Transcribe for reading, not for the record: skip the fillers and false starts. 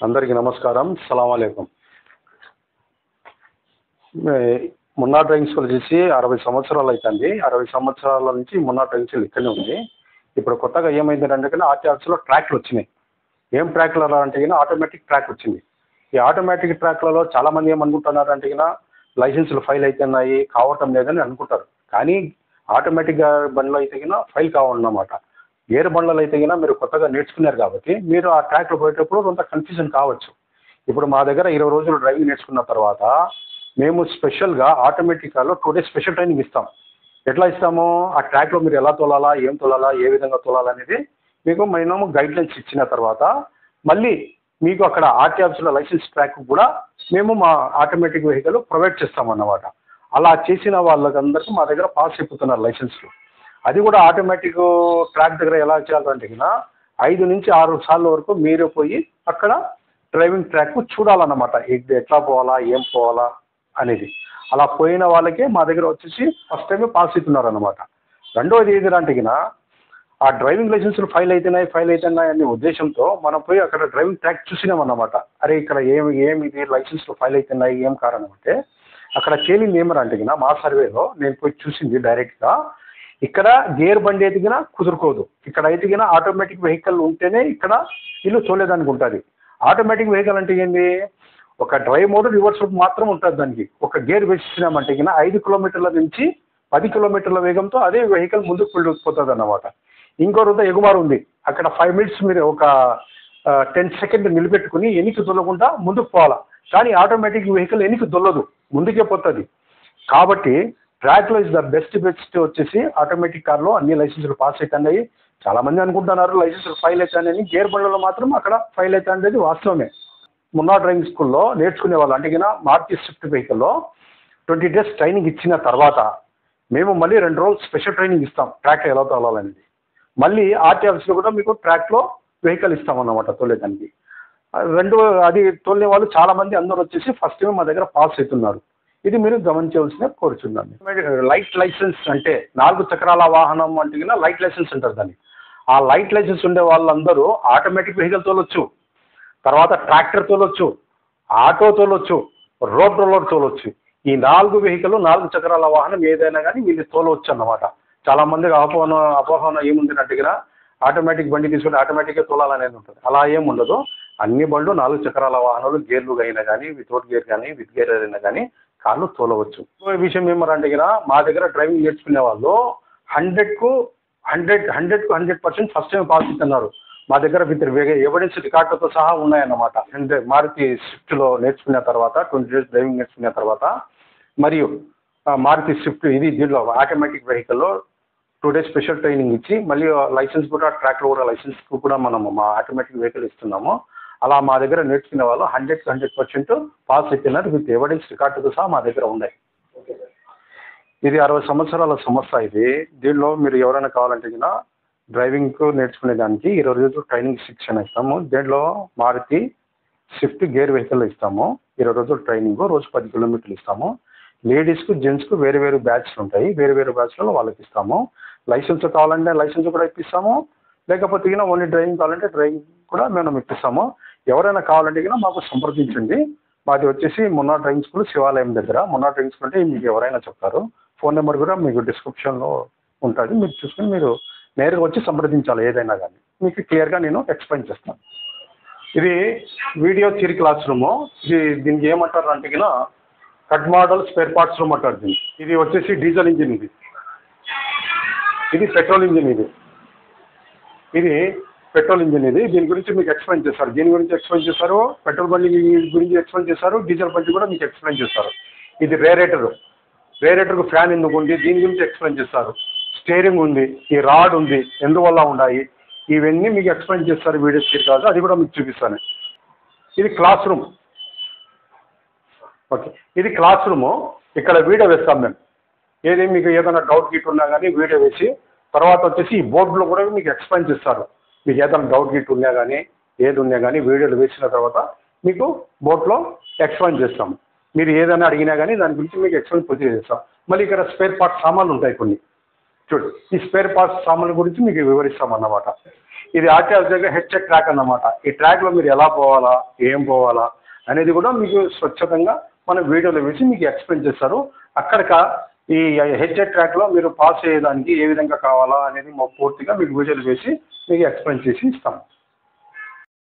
అందరికీ నమస్కారం. సలాం అలైకుం. మున్నా డ్రైవింగ్ స్కూల్ చేసి 60 సంవత్సరాలు అవుతుంది. 60 సంవత్సరాల నుంచి మున్నా డ్రైవింగ్ స్కూల్ ఇక్కడనే ఉంది. ఇప్పుడు కొత్తగా ఏమైందంటే కానీ ఆర్టీఆర్స్లో ట్రాక్లు వచ్చినాయి. ఏం ట్రాక్లు అంటే కానీ ఆటోమేటిక్ ట్రాక్ వచ్చింది. ఈ ఆటోమేటిక్ ట్రాక్లలో చాలామంది ఏమనుకుంటున్నారు అంటే కానీ లైసెన్సులు ఫైల్ అవుతున్నాయి కావటం లేదని అనుకుంటారు. కానీ ఆటోమేటిక్గా బండ్లు అయితే కానీ ఫైల్ కావాలన్నమాట. గేర్ బండ్లలో అయితే కానీ మీరు కొత్తగా నేర్చుకున్నారు కాబట్టి మీరు ఆ ట్రాక్లో పోయేటప్పుడు కొంత కన్ఫ్యూజన్ కావచ్చు. ఇప్పుడు మా దగ్గర 20 రోజులు డ్రైవింగ్ నేర్చుకున్న తర్వాత మేము స్పెషల్గా ఆటోమేటిక్ కార్లో 2 డేస్ స్పెషల్ ట్రైనింగ్ ఇస్తాం. ఎట్లా ఇస్తాము? ఆ ట్రాక్లో మీరు ఎలా తోలాలా, ఏం తోలాలా, ఏ విధంగా తోలాలా అనేది మీకు మేము గైడ్లైన్స్ ఇచ్చిన తర్వాత మళ్ళీ మీకు అక్కడ ఆర్టీఆర్స్లో లైసెన్స్ ట్రాక్ కూడా మేము మా ఆటోమేటిక్ వెహికల్ ప్రొవైడ్ చేస్తామన్నమాట. అలా చేసిన వాళ్ళకందరికీ మా దగ్గర పాస్ అయిపోతున్నారు లైసెన్స్లు. అది కూడా ఆటోమేటిక్ ట్రాక్ దగ్గర ఎలా చేయాలంటే కన్నా 5 నుంచి 6 సార్ల వరకు మీరే పోయి అక్కడ డ్రైవింగ్ ట్రాక్ చూడాలన్నమాట. ఎట్లా పోవాలా, ఏం పోవాలా అనేది. అలా పోయిన వాళ్ళకే మా దగ్గర వచ్చేసి ఫస్ట్ టైం పాస్ అవుతున్నారు అన్నమాట. రెండోది ఏదంటే కన్నా ఆ డ్రైవింగ్ లైసెన్సులు ఫైల్ అవుతున్నాయి అనే ఉద్దేశంతో మనం పోయి అక్కడ డ్రైవింగ్ ట్రాక్ చూసినామన్నమాట. అరే ఇక్కడ ఏమి ఇది లైసెన్సులు ఫైల్ అవుతున్నాయి, ఏం కారణం అంటే అక్కడ తేలింది ఏమరంటే కన్నా మా సర్వేలో నేను పోయి చూసింది డైరెక్ట్గా ఇక్కడ గేర్ బండి ఎదిగినా కుదురుకోదు. ఇక్కడ ఎదిగినా ఆటోమేటిక్ వెహికల్ ఉంటేనే ఇక్కడ ఇల్లు చూడలేదానికి ఉంటుంది. ఆటోమేటిక్ వెహికల్ అంటే ఏంటి? ఒక డ్రైవ్ మోడ్ రివర్స్ మోడ్ మాత్రం ఉంటుంది దానికి. ఒక గేర్ వేసినామంటే కన్నా 5 కిలోమీటర్ల నుంచి 10 కిలోమీటర్ల వేగంతో అదే వెహికల్ ముందుకు వెళ్ళిపోతుంది అన్నమాట. ఇంకో రోజు ఎగుమారు ఉంది. అక్కడ 5 మినిట్స్ మీరు ఒక 10 సెకండ్ నిలబెట్టుకుని ఎనికి దొల్లకుండా ముందుకు పోవాలా. కానీ ఆటోమేటిక్ వెహికల్ ఎనికి దొల్లదు, ముందుకే పోతుంది. కాబట్టి ట్రాక్లో ఇస్ ద బెస్ట్ వచ్చేసి ఆటోమేటిక్ కార్లో అన్ని లైసెన్సులు పాస్ అవుతున్నాయి. చాలామంది అనుకుంటున్నారు లైసెన్సులు ఫైల్ అవుతాయని. గేర్ బండ్లలో మాత్రం అక్కడ ఫైల్ అవుతాయనేది వాస్తవమే. మున్నా డ్రైవింగ్ స్కూల్లో నేర్చుకునే వాళ్ళు అంటే కన్నా మారుతి స్విఫ్ట్ వెహికల్లో 20 డేస్ ట్రైనింగ్ ఇచ్చిన తర్వాత మేము మళ్ళీ 2 రోజులు స్పెషల్ ట్రైనింగ్ ఇస్తాం ట్రాక్ ఎలా తోలాలనేది. మళ్ళీ ఆర్టీఆర్స్లో కూడా మీకు ట్రాక్లో వెహికల్ ఇస్తామన్నమాట తోలేదానికి. అది తోలే వాళ్ళు చాలామంది అందరూ వచ్చేసి ఫస్ట్ టైం మా దగ్గర పాస్ అవుతున్నారు. ఇది మీరు గమనించవలసిన కోరుచున్నాను. లైట్ లైసెన్స్ అంటే 4 చక్రాల వాహనం అంటే కన్నా లైట్ లైసెన్స్ అంటారు దాన్ని. ఆ లైట్ లైసెన్స్ ఉండే వాళ్ళందరూ ఆటోమేటిక్ వెహికల్ తోలొచ్చు, తర్వాత ట్రాక్టర్ తోలొచ్చు, ఆటో తోలొచ్చు, రోడ్ రోలర్ తోలొచ్చు. ఈ 4 వెహికల్ 4 చక్రాల వాహనం ఏదైనా కానీ వీళ్ళు తోలవచ్చు అన్నమాట. చాలామందికి అపోహన ఏముంది అంటే కదా ఆటోమేటిక్ బండి తీసుకుంటే ఆటోమేటిక్గా తోలాలనేది ఉంటుంది. అలా ఏముండదు. అన్ని బండ్లు 4 చక్రాల వాహనాలు గేర్లు అయినా కానీ వితౌట్ గేర్ కానీ విత్ గేర్ అయినా కానీ కార్లు తోలవచ్చు. విషయం ఏమంటే కదా మా దగ్గర డ్రైవింగ్ నేర్చుకునే వాళ్ళు 100కు 100% ఫస్ట్ టైం పాస్ అవుతున్నారు. మా దగ్గర విత్ ఎవిడెన్స్ రికార్డులతో సహా ఉన్నాయన్నమాట. అంటే మారుతి స్విఫ్ట్లో నేర్చుకున్న తర్వాత 20 డేస్ డ్రైవింగ్ నేర్చుకున్న తర్వాత మరియు మారుతి స్విఫ్ట్ దీంట్లో ఆటోమేటిక్ వెహికల్లో 2 డేస్ స్పెషల్ ట్రైనింగ్ ఇచ్చి మళ్ళీ లైసెన్స్ కూడా ట్రాక్లో కూడా లైసెన్స్ కూడా మనము మా ఆటోమేటిక్ వెహికల్ ఇస్తున్నాము. అలా మా దగ్గర నేర్చుకునే వాళ్ళు 100% పాస్ అవుతున్నారు విత్ ఎవిడెన్స్ రికార్డుతో సహా మా దగ్గర ఉన్నాయి. ఇది 60 సంవత్సరాల సంస్థ ఇది. దీనిలో మీరు ఎవరైనా కావాలంటే కన్నా డ్రైవింగ్ నేర్చుకునే దానికి 20 రోజులు ట్రైనింగ్ శిక్షణ ఇస్తాము. దీంట్లో మారుతి స్విఫ్ట్ గేర్ వెహికల్ ఇస్తాము. 20 రోజులు ట్రైనింగ్, రోజు 10 కిలోమీటర్లు ఇస్తాము. లేడీస్కు జెంట్స్కు వేరు వేరు బ్యాచ్లు ఉంటాయి. వేరు బ్యాచ్లలో వాళ్ళకి ఇస్తాము. లైసెన్స్ కావాలంటే లైసెన్స్ కూడా ఇప్పిస్తాము. లేకపోతే కన్నా ఓన్లీ డ్రైవింగ్ కావాలంటే డ్రైవింగ్ కూడా మేము ఇప్పిస్తాము. ఎవరైనా కావాలంటే కన్నా మాకు సంప్రదించండి. మాది వచ్చేసి మున్నా డ్రైవింగ్ స్కూల్ శివాలయం దగ్గర. మున్నా డ్రైవింగ్ స్కూల్ అంటే మీకు ఎవరైనా చెప్తారు. ఫోన్ నెంబర్ కూడా మీకు డిస్క్రిప్షన్లో ఉంటుంది. మీరు చూసుకుని మీరు నేరుగా వచ్చి సంప్రదించాలి. ఏదైనా కానీ మీకు క్లియర్గా నేను ఎక్స్ప్లెయిన్ చేస్తాను. ఇది వీడియో థియరీ క్లాస్ రూము. దీనికి ఏమంటారు అంటే కన్నా cut model spare parts room అంటారు దీన్ని. ఇది వచ్చేసి డీజిల్ ఇంజిన్, ఇది పెట్రోల్ ఇంజిన్. ఇది పెట్రోల్ ఇంజిన్. దీని గురించి మీకు ఎక్స్ప్లెయిన్ చేస్తారు. దీని గురించి ఎక్స్ప్లెయిన్ చేస్తారు. పెట్రోల్ బండి గురించి ఎక్స్ప్లెయిన్ చేస్తారు. డీజిల్ బండి కూడా మీకు ఎక్స్ప్లెయిన్ చేస్తారు. ఇది రేరేటర్కు ఫ్యాన్ ఎందుకు ఉంది దీని గురించి ఎక్స్ప్లెయిన్ చేస్తారు. స్టీరింగ్ ఉంది, ఈ రాడ్ ఉంది, ఎందువల్ల ఉన్నాయి, ఇవన్నీ మీకు ఎక్స్ప్లెయిన్ చేస్తారు. వీడియో తీరు కాదు, అది కూడా మీకు చూపిస్తాను. ఇది క్లాస్ రూమ్. ఓకే, ఇది క్లాస్ రూము. ఇక్కడ వీడియో వేస్తాం మేము. మీకు ఏదైనా డౌట్ గిట్ ఉన్నా కానీ వీడియో వేసి తర్వాత వచ్చేసి ఈ బోర్డులో కూడా మీకు ఎక్స్ప్లెయిన్ చేస్తారు. మీకు ఏదైనా డౌట్ గిట్ ఉన్నా కానీ ఏది ఉన్నా కానీ వీడియోలు వేసిన తర్వాత మీకు బోర్డులో ఎక్స్ప్లెయిన్ చేస్తాము. మీరు ఏదైనా అడిగినా కానీ దాని గురించి మీకు ఎక్స్ప్లెయిన్ పూర్తి చేస్తాం. మళ్ళీ ఇక్కడ స్పేర్ పార్ట్స్ సామాన్లు ఉంటాయి కొన్ని. చూడు, ఈ స్పేర్ పార్ట్స్ సామాన్ల గురించి మీకు వివరిస్తామన్నమాట. ఇది ఆర్టీఆర్ దగ్గర హెచ్ఎట్ ట్రాక్ అన్నమాట. ఈ ట్రాక్లో మీరు ఎలా పోవాలా, ఏం పోవాలా అనేది కూడా మీకు స్వచ్ఛతంగా మన వీడియోలో వేసి మీకు ఎక్స్ప్లెయిన్ చేస్తారు. అక్కడిక ఈ హెచ్ఎట్ ట్రాక్లో మీరు పాస్ అయ్యేదానికి ఏ విధంగా కావాలా అనేది పూర్తిగా మీకు వీడియోలు వేసి మీకు ఎక్స్ప్లెయిన్ చేసి ఇస్తాము.